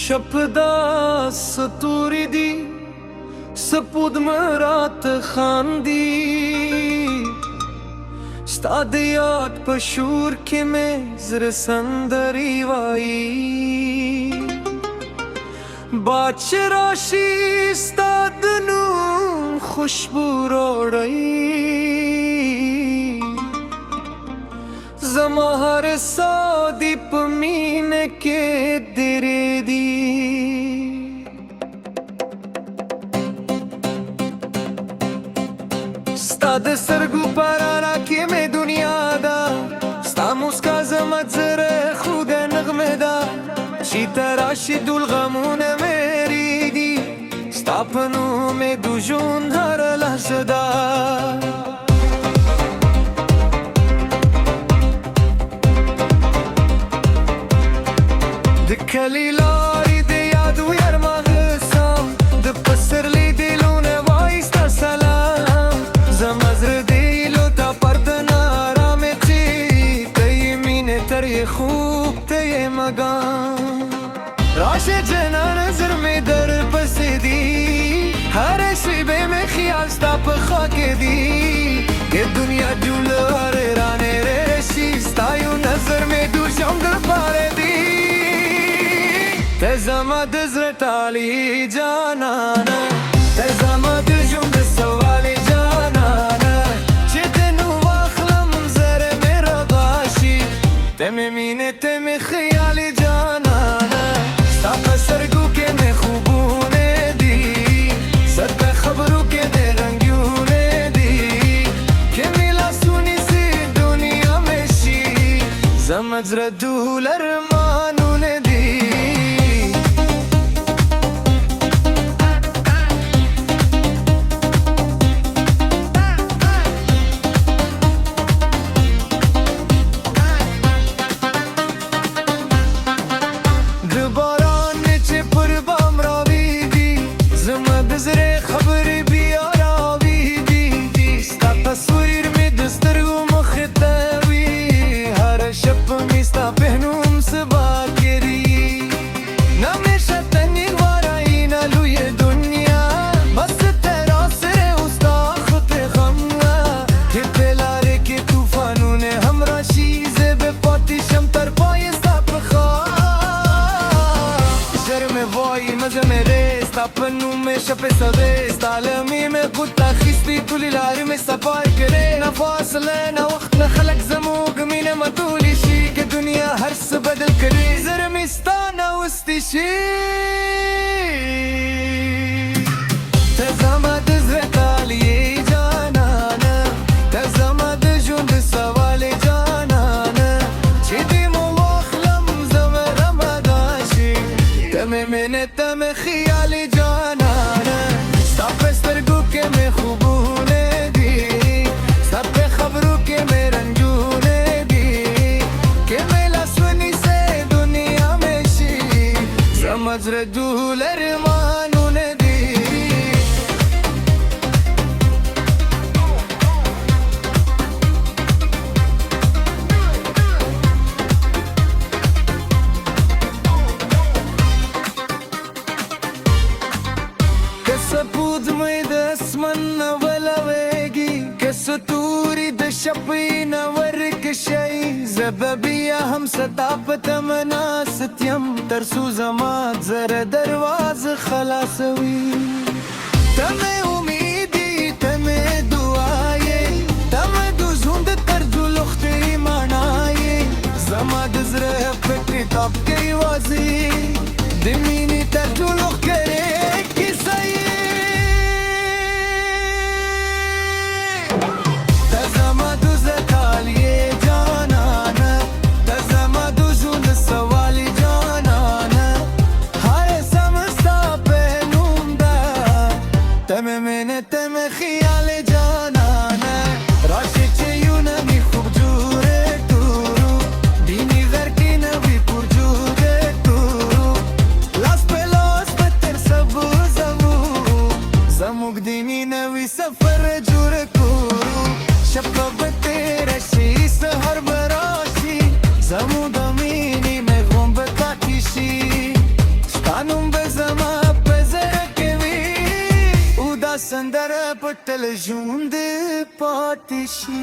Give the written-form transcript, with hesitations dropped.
شپدا ستوری دی سپود مرات خاندی ستا د یاد په شور کې مې زړه سندرې وایي باد چې راشي ستا د نوم خوشبو راوړی زما هر ساه دې په مینه کې درېږي ستا د سترګو په رڼا کې مې دنیا ده ستا موسکا زما زړه خوږه نغمه ده چې ته راشې ټول غمونه مې هېرېږي ستا په نوم مې د ژوند هره لحظه ده د کلي لارې د یادو یرماغه سم د پسرلي دلونه وایي ستا سلام زما زړه د هیلو ته پرده آرامه چې ته یې مینې تر یې خوب ته یې مګام راشه جنانه زړه مې در پسې دي هره شیبه مې خیال ستا په خوا کې دي د دنیا جوړه هرې رانې راشي ستا یو نظر مې د ژوند لپاره دی ته زما د زړه ټالۍ جانانه ته زما د ژوند سوالې جانانه چې ته نو واخلم زړه مې رغاشي ته مې مینې ته مې خیالې جانانه ستا په سترګو کې مې خوبونه دي سر په خبرو کې دې رنګونه دي که مې لاسونه سي دنیا مې شي زما زړه ټول ارمانونه دي پنو مې شپې سوې ستا له مې غوټه اخیستې ټولې لارې مې سفر کړې نه فاصله نه وخت نه خلک زموږ مینه ماتولی شي که دنیا هر څه بدل کړي زړه مې ستا نه اوستی شي ته زما د زړه ټالۍ جانانه ته زما د ژوند سوالې جانانه چې دې مو واخلم زما رمضان شي ته مې مینې ته مې خیالې زړه ټول ارمانونه دي که سپوږمۍ د اسمان نه ولویږي که ستوري د شپې نه ورکشي زه به بیا هم ستا په تمه ناست یم تر څو زما زړه دروازه خلاصوي ته مې امید یې ته مې دعا یې ته مې د ژوند تر ټولو ښکلې مانا یې زما د زړه په کتاب کې یوازې د مینې تر ټولو ښکلې کیسه یې ته زما د زړه ټالۍ جانانه ته زما د ژوند سوالې جانانه هر سمه ستا په نوم ده ته مې مینې ته مې خیالې جانانه راشي چې یونه مې خوب جوړې کړو دیني غر کې نوې پرجوړې کړو لاس په لاس به تر سبو زموږ دیني نوې سفر جوړ کړو شپه به تېره شي سهار به راشي زموږ د مینې مېغون به تاکي شي ستا capital junde poate și